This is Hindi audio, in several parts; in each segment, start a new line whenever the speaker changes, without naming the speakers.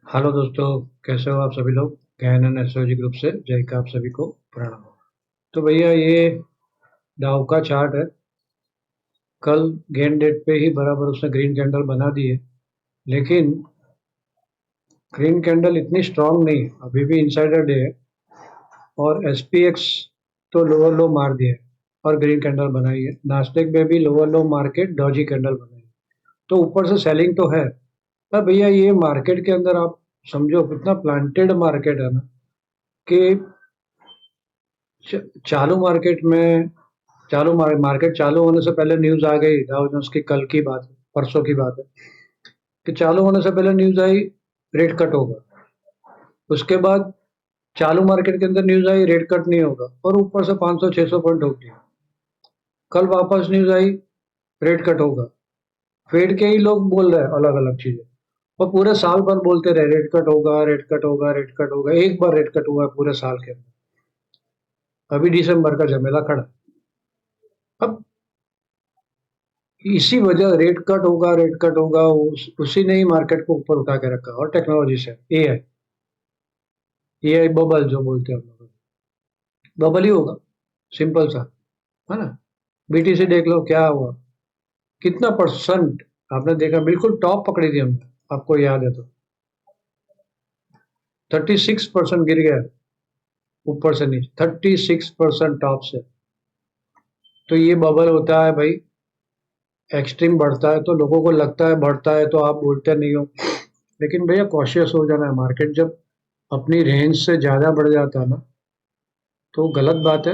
हेलो दोस्तों, कैसे हो आप सभी लोग। गहन एस्ट्रोलॉजी ग्रुप से जय का आप सभी को प्रणाम। तो भैया ये डाउ का चार्ट है। कल गेन डेट पे ही बराबर उसने ग्रीन कैंडल बना दी है, लेकिन ग्रीन कैंडल इतनी स्ट्रांग नहीं है, अभी भी इनसाइडर डे है। और एसपीएक्स तो लोअर लो मार दिया है और ग्रीन कैंडल बनाई है। नास्डेक में भी लोअर लो मार के डॉजी कैंडल बनाई है। तो ऊपर से सेलिंग तो है। अब भैया ये मार्केट के अंदर आप समझो कितना प्लांटेड मार्केट है ना, कि चालू मार्केट में मार्केट चालू होने से पहले न्यूज आ गई। डाउ जोन्स की कल की बात है, परसों की बात है, कि चालू होने से पहले न्यूज आई रेट कट होगा। उसके बाद चालू मार्केट के अंदर न्यूज आई रेट कट नहीं होगा, और ऊपर से 500-600 पॉइंट हो गया। कल वापस न्यूज आई रेट कट होगा। फेड के ही लोग बोल रहे हैं अलग अलग चीजें, और पूरे साल भर बोलते रहे रेट कट होगा, रेट कट होगा, रेट कट होगा। एक बार रेट कट हुआ है पूरे साल के अंदर, अभी दिसंबर का झमेला खड़ा। अब इसी वजह रेट कट होगा, रेट कट होगा, उसी ने ही मार्केट को ऊपर उठा के रखा। और टेक्नोलॉजी से एआई, एआई बबल जो बोलते हैं हम लोग, बबल ही होगा, सिंपल सा, है ना। बीटीसी देख लो क्या हुआ, कितना परसेंट आपने देखा, बिल्कुल टॉप पकड़ी थी हमने, आपको याद है तो 36% गिर गया ऊपर से नीचे, 36% टॉप से। तो ये बबल होता है भाई। एक्सट्रीम बढ़ता है तो लोगों को लगता है बढ़ता है, तो आप बोलते नहीं हो। लेकिन भैया कॉशियस हो जाना है। मार्केट जब अपनी रेंज से ज्यादा बढ़ जाता है ना, तो गलत बात है।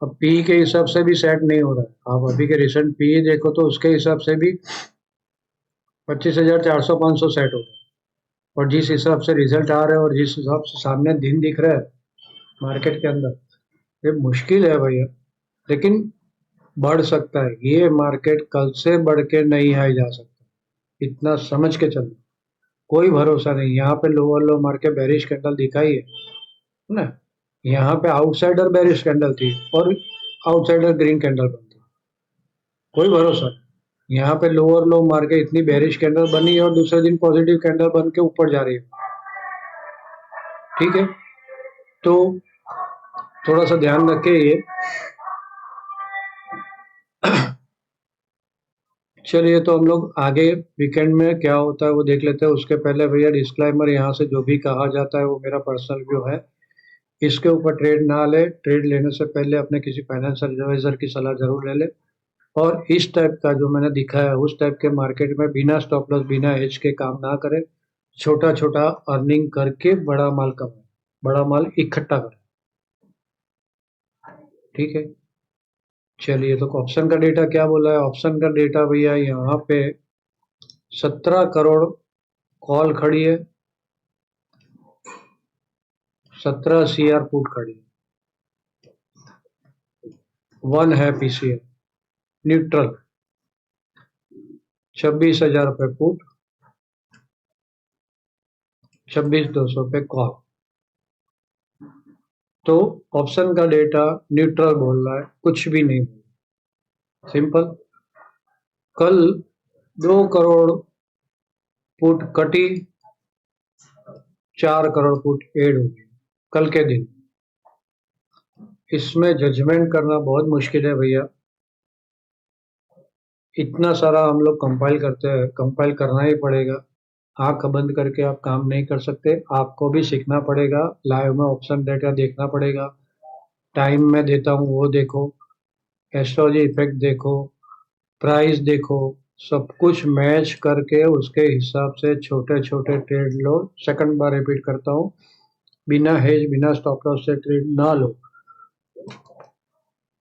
अब पी के हिसाब से भी सेट नहीं हो रहा है। आप अभी के रिसेंट पी देखो तो उसके हिसाब से भी 25,400-500 सेट हो रहा है। और जिस हिसाब से रिजल्ट आ रहे हैं और जिस हिसाब से सामने दिन दिख रहा है मार्केट के अंदर, ये मुश्किल है भैया। लेकिन बढ़ सकता है ये मार्केट, कल से बढ़ के नहीं आई जा सकता, इतना समझ के चलो। कोई भरोसा नहीं। यहाँ पे लोअर लो मार के बेरिश कैंडल दिखाई है ना। यहाँ पे आउटसाइडर बेरिश कैंडल थी और आउटसाइडर ग्रीन कैंडल बनती, कोई भरोसा नहीं। यहाँ पे लोअर लो मार के इतनी बेरिश कैंडल बनी है और दूसरे दिन पॉजिटिव कैंडल बन के ऊपर जा रही है। ठीक है, तो थोड़ा सा ध्यान रखे ये। चलिए, तो हम लोग आगे वीकेंड में क्या होता है वो देख लेते हैं। उसके पहले भैया डिस्क्लेमर, यहाँ से जो भी कहा जाता है वो मेरा पर्सनल व्यू है। इसके ऊपर ट्रेड ना ले। ट्रेड लेने से पहले अपने किसी फाइनेंशियल एडवाइजर की सलाह जरूर ले ले। और इस टाइप का जो मैंने दिखा है उस टाइप के मार्केट में बिना स्टॉप लॉस बिना हेज के काम ना करें। छोटा छोटा अर्निंग करके बड़ा माल कमाए, बड़ा माल इकट्ठा करें। ठीक है, चलिए। तो ऑप्शन का डेटा क्या बोला है। ऑप्शन का डेटा भैया यहाँ पे 17 करोड़ कॉल खड़ी है, 17 CR पुट खड़ी है, वन है पीसीए न्यूट्रल, 26,000 रुपये पुट, 26,200 पे कॉल। तो ऑप्शन का डेटा न्यूट्रल बोल रहा है, कुछ भी नहीं बोल रहा। सिंपल। कल 2 करोड़ पुट कटी, 4 करोड़ पुट एड होगी कल के दिन। इसमें जजमेंट करना बहुत मुश्किल है भैया। इतना सारा हम लोग कंपाइल करते हैं, कंपाइल करना ही पड़ेगा। आंख बंद करके आप काम नहीं कर सकते, आपको भी सीखना पड़ेगा। लाइव में ऑप्शन डेटा देखना पड़ेगा। टाइम में देता हूँ वो देखो, एस्ट्रोलॉजी इफेक्ट देखो, प्राइस देखो, सब कुछ मैच करके उसके हिसाब से छोटे छोटे ट्रेड लो। सेकंड बार रिपीट करता हूँ, बिना हेज बिना स्टॉप लॉस से ट्रेड ना लो।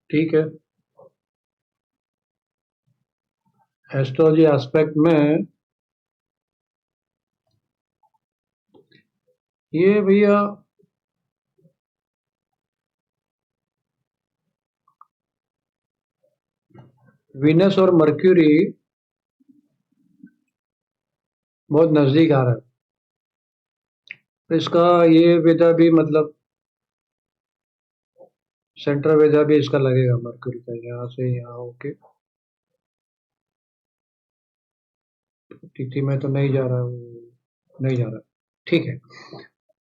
ठीक है, एस्ट्रोलॉजी एस्पेक्ट में ये भैया वीनस और मर्क्यूरी बहुत नजदीक आ रहा है। तो इसका ये वेदा भी मतलब सेंट्रल वेदा भी इसका लगेगा मर्क्यूरी का, यहाँ से यहाँ होके। तिथि में तो नहीं जा रहा हूँ। नहीं जा रहा, ठीक है।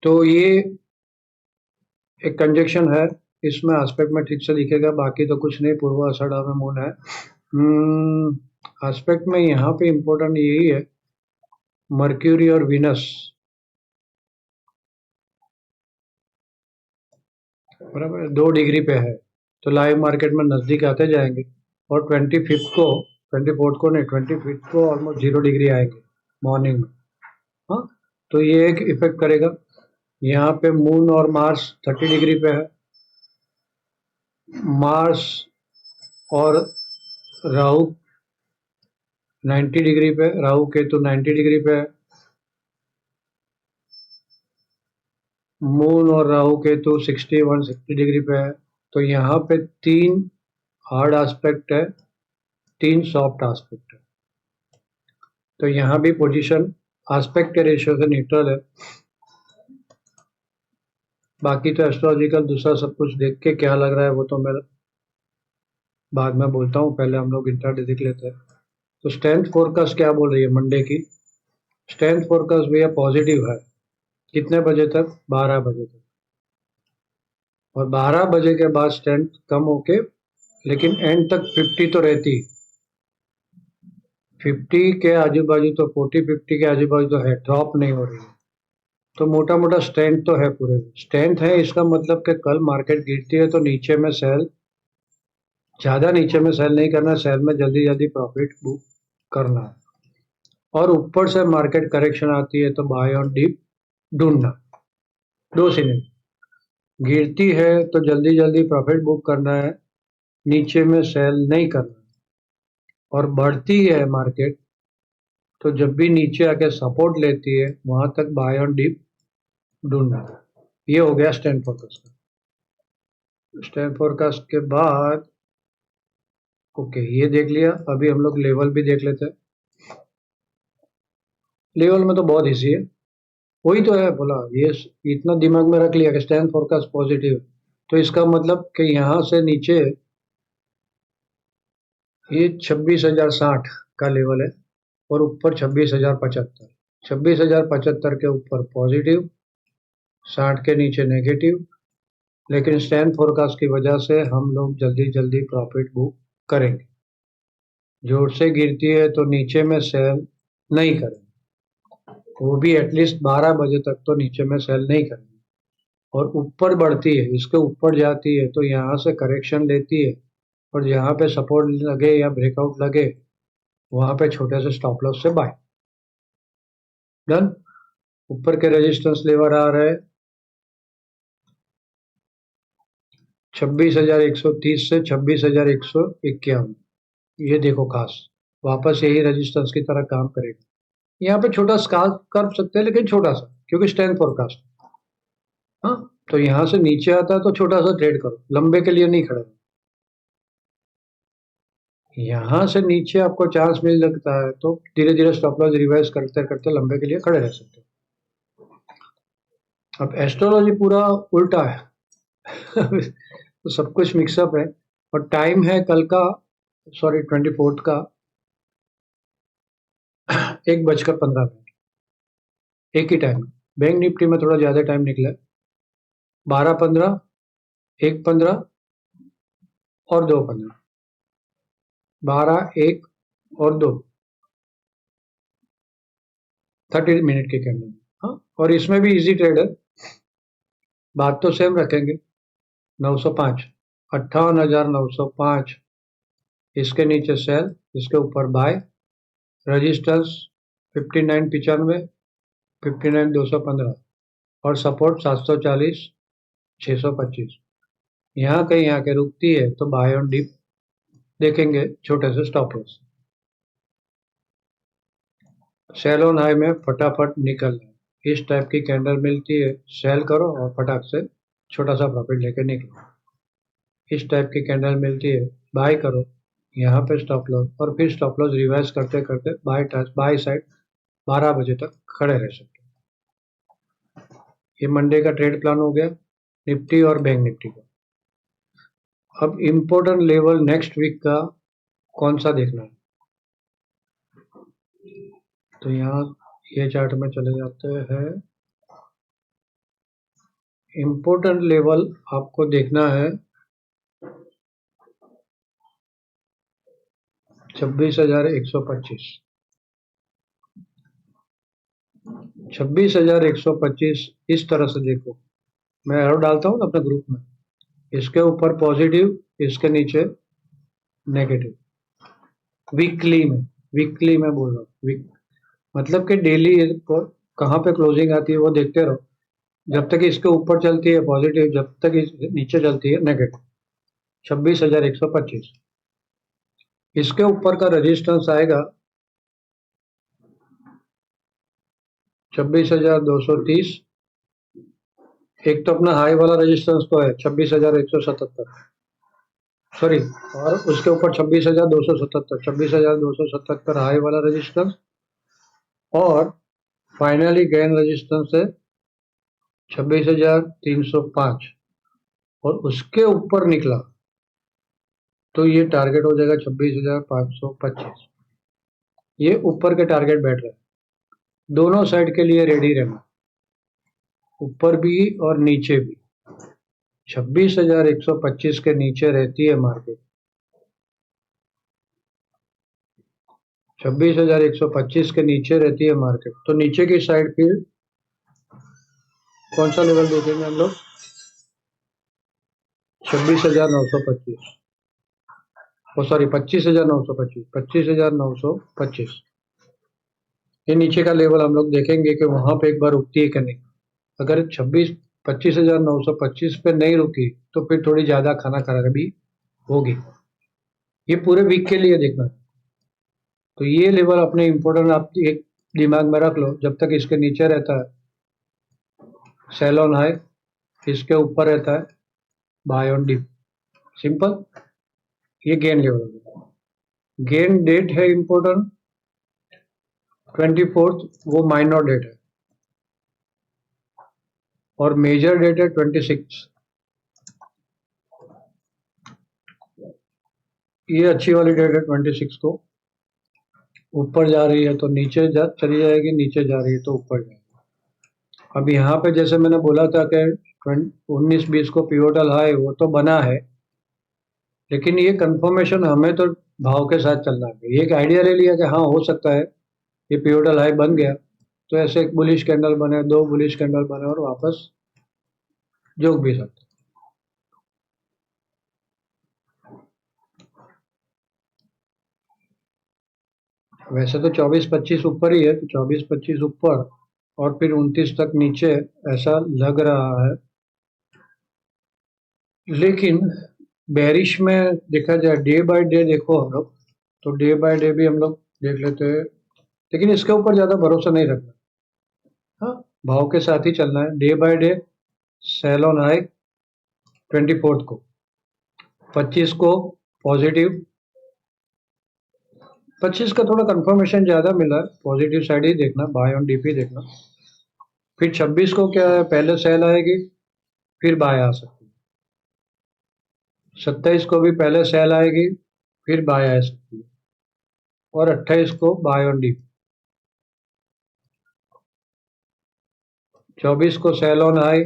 तो ये एक कंजक्शन है, इसमें एस्पेक्ट में ठीक से दिखेगा, बाकी तो कुछ नहीं, पूर्व आषाढ़ा में मून है। एस्पेक्ट में यहाँ पे इम्पोर्टेंट यही है, मर्क्यूरी और वीनस, बराबर 2 डिग्री पे है, तो लाइव मार्केट में नजदीक आते जाएंगे, और 25th को, 24th को नहीं, 25th को ऑलमोस्ट 0 डिग्री आएंगे मॉर्निंग में। हाँ, तो ये एक इफेक्ट करेगा। यहाँ पे मून और मार्स 30 डिग्री पे है, मार्स और राहु 90 डिग्री पे, राहु केतु 90 डिग्री पे है, मून और राहु केतु 60 पे है। तो यहाँ पे 3 हार्ड एस्पेक्ट है, 3 सॉफ्ट एस्पेक्ट है। तो यहाँ भी पोजीशन एस्पेक्ट के रेशियो से न्यूट्रल है। बाकी तो एस्ट्रोलॉजिकल दूसरा सब कुछ देख के क्या लग रहा है वो तो मैं बाद में बोलता हूँ, पहले हम लोग इंट्राडे देख लेते हैं। तो स्ट्रेंथ फोरकास्ट क्या बोल रही है मंडे की? स्ट्रेंथ फोरकास्ट भैया पॉजिटिव है। कितने बजे तक? 12 बजे तक। और 12 बजे के बाद स्ट्रेंथ कम होके, लेकिन एंड तक 50 तो रहती, 50 के आजू बाजू तो, 40-50 के आजू बाजू तो है, ड्रॉप नहीं हो रही है। तो मोटा मोटा स्ट्रेंथ तो है, पूरे स्ट्रेंथ है। इसका मतलब कि कल मार्केट गिरती है तो नीचे में सेल, ज्यादा नीचे में सेल नहीं करना, सेल में जल्दी जल्दी प्रॉफिट बुक करना है। और ऊपर से मार्केट करेक्शन आती है तो बाय ऑन डीप ढूंढना। दो सीने, गिरती है तो जल्दी जल्दी प्रॉफिट बुक करना है, नीचे में सेल नहीं करना। और बढ़ती है मार्केट तो जब भी नीचे आके सपोर्ट लेती है वहां तक बाय ऑन डीप ढूंढना है। ये हो गया स्टैंड फोरकास्ट का। स्टैंड फोरकास्ट के बाद ओके, ये देख लिया। अभी हम लोग लेवल भी देख लेते हैं। लेवल में तो बहुत इजी है, वही तो है बोला, ये इतना दिमाग में रख लिया कि स्टैंड फोरकास्ट पॉजिटिव, तो इसका मतलब कि यहाँ से नीचे ये 26,060 का लेवल है, और ऊपर 26,075, 26,075 के ऊपर पॉजिटिव, 60 के नीचे नेगेटिव। लेकिन स्टैंड फोरकास्ट की वजह से हम लोग जल्दी जल्दी प्रॉफिट बुक करेंगे। जोर से गिरती है तो नीचे में सेल नहीं करेंगे, वो भी एटलीस्ट 12 बजे तक तो नीचे में सेल नहीं करेंगे। और ऊपर बढ़ती है, इसके ऊपर जाती है तो यहाँ से करेक्शन लेती है, और जहाँ पे सपोर्ट लगे या ब्रेकआउट लगे वहां पे छोटे से स्टॉप लॉस से बाय। डन। ऊपर के रेजिस्टेंस लेवल आ रहे हैं 26,130 से 26,151। ये देखो खास, वापस यही रेजिस्टेंस की तरह काम करेगा। यहाँ पे छोटा स्काल्प कर सकते हैं, लेकिन छोटा सा, क्योंकि स्टैंड फोरकास्ट। हाँ, तो यहाँ से नीचे आता है तो छोटा सा ट्रेड करो, लंबे के लिए नहीं खड़े। यहाँ से नीचे आपको चांस मिल सकता है तो धीरे धीरे स्टॉप लॉस रिवाइज करते करते लंबे के लिए खड़े रह सकते हो। अब एस्ट्रोलॉजी पूरा उल्टा है तो सब कुछ मिक्सअप है। और टाइम है कल का, सॉरी 24th का, 1:15। एक ही टाइम। बैंक निफ्टी में थोड़ा ज्यादा टाइम निकला है, 12:15, 1:15 और 2:15, 12, 1 और 2, 30 मिनट के कैंडल। हाँ, और इसमें भी इजी ट्रेड है, बात तो सेम रखेंगे। 905, 58,905, इसके नीचे सेल, इसके ऊपर बाय, रजिस्टेंस 5995, 59,215, और सपोर्ट 740, 625। यहाँ कहीं आके रुकती है तो बाय ऑन डिप देखेंगे, छोटे से stop loss. Sell on high में फटाफट निकल, इस टाइप की कैंडल मिलती है, सेल करो और फटाक से छोटा सा प्रॉफिट लेके निकलो। इस टाइप की कैंडल मिलती है, बाय करो, यहाँ पे स्टॉप लॉस, और फिर स्टॉप लॉस रिवाइज करते करते बाय साइड 12 बजे तक खड़े रह सकते हैं। ये मंडे का ट्रेड प्लान हो गया निफ्टी और बैंक निफ्टी का। अब इम्पोर्टेंट लेवल नेक्स्ट वीक का कौन सा देखना है? तो यहाँ ये चार्ट में चले जाते हैं। इम्पोर्टेंट लेवल आपको देखना है 26,125। 26,125 इस तरह से देखो, मैं एरो डालता हूँ ना अपने ग्रुप में, इसके ऊपर पॉजिटिव, इसके नीचे नेगेटिव। वीकली में बोल रहा हूँ, वीक मतलब कि डेली कहाँ पे क्लोजिंग आती है वो देखते रहो। जब तक इसके ऊपर चलती है पॉजिटिव, जब तक नीचे चलती है नेगेटिव। 26,125 इसके ऊपर का रेजिस्टेंस आएगा 26,230। एक तो अपना हाई वाला रेजिस्टेंस तो है 26,177, सॉरी, और उसके ऊपर 26,277, 26,277 हाई वाला रेजिस्टेंस, और फाइनली गेन रेजिस्टेंस है 26,305, और उसके ऊपर निकला तो ये टारगेट हो जाएगा 26,525। ये ऊपर के टारगेट बैठ रहे हैं, दोनों साइड के लिए रेडी रहना, ऊपर भी और नीचे भी। 26,125 के नीचे रहती है मार्केट, 26,125 के नीचे रहती है मार्केट, तो नीचे की साइड फिर कौन सा लेवल देखेंगे हम लोग? 26,925, ओ सॉरी 25,925, 25,925। ये नीचे का लेवल हम लोग देखेंगे कि वहां पे एक बार रुकती है कि नहीं। अगर 25,925 पे नहीं रुकी तो फिर थोड़ी ज्यादा खाना खराबी होगी। ये पूरे वीक के लिए देखना है। तो ये लेवल अपने इम्पोर्टेंट आप एक दिमाग में रख लो, जब तक इसके नीचे रहता है सेल ऑन हाई, इसके ऊपर रहता है बाय ऑन डिप। सिंपल। ये गेन लेवल, गेन डेट है इम्पोर्टेंट 24th, वो माइनर डेट है, और मेजर डेट है 26। ये अच्छी वाली डेट है 26 को। ऊपर जा रही है तो नीचे चली जाएगी, नीचे जा रही है तो ऊपर जाएगी। अब यहाँ पे जैसे मैंने बोला था कि 19-20 को पिवोटल हाई वो तो बना है, लेकिन ये कंफर्मेशन हमें तो भाव के साथ चलना है। ये एक आइडिया ले लिया कि हाँ हो सकता है ये पिवोटल हाई बन गया, तो ऐसे एक बुलिश कैंडल बने, दो बुलिश कैंडल बने, और वापस झुक भी सकते। वैसे तो 24-25 ऊपर ही है, तो 24-25 ऊपर और फिर 29 तक नीचे ऐसा लग रहा है। लेकिन बेरिश में देखा जाए, डे बाय डे देखो हम लोग, तो डे बाय डे भी हम लोग देख लेते हैं, लेकिन इसके ऊपर ज्यादा भरोसा नहीं रखना। हाँ, भाव के साथ ही चलना है। Day by day sell on high 24 को, 25 को पॉजिटिव, 25 का थोड़ा कंफर्मेशन ज्यादा मिला है, पॉजिटिव साइड ही देखना, बाय ऑन डीपी देखना। फिर 26 को क्या है, पहले सेल आएगी फिर बाय आ सकती है। 27 को भी पहले सेल आएगी फिर बाय आ सकती है, और 28 को बाय ऑन डीपी। 24 को सेल ऑन हाई,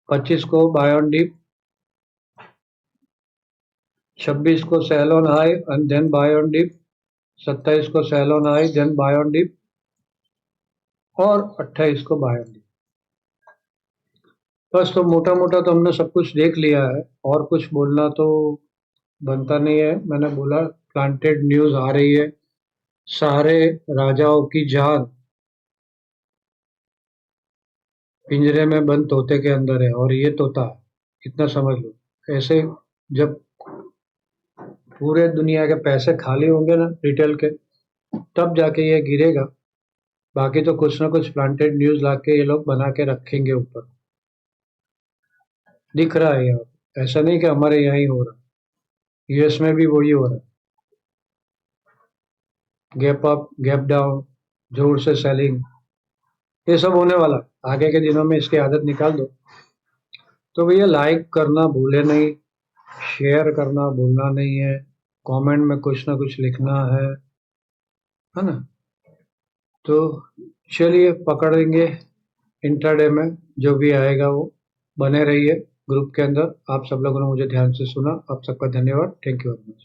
25 को बाय ऑन डीप, 26 को sell on high and then buy on dip, 27 को sell on high then buy on dip, और 28 को बाय ऑन डीप। बस, तो मोटा मोटा तो हमने सब कुछ देख लिया है, और कुछ बोलना तो बनता नहीं है। मैंने बोला प्लांटेड न्यूज आ रही है, सारे राजाओं की जान पिंजरे में बंद तोते के अंदर है, और ये तोता है, इतना समझ लो। ऐसे जब पूरे दुनिया के पैसे खाली होंगे ना रिटेल के, तब जाके ये गिरेगा। बाकी तो कुछ ना कुछ प्लांटेड न्यूज लाके ये लोग बना के रखेंगे ऊपर। दिख रहा है यार, ऐसा नहीं कि हमारे यहाँ ही हो रहा, यूएस में भी वही हो रहा है। गैप अप, गैप डाउन, जोर से सेलिंग, ये सब होने वाला है। आगे के दिनों में इसकी आदत निकाल दो। तो भैया लाइक करना भूले नहीं, शेयर करना भूलना नहीं है, कमेंट में कुछ ना कुछ लिखना है ना। तो चलिए पकड़ेंगे इंट्राडे में जो भी आएगा वो। बने रहिए ग्रुप के अंदर। आप सब लोगों ने मुझे ध्यान से सुना, आप सबका धन्यवाद। Thank you very much.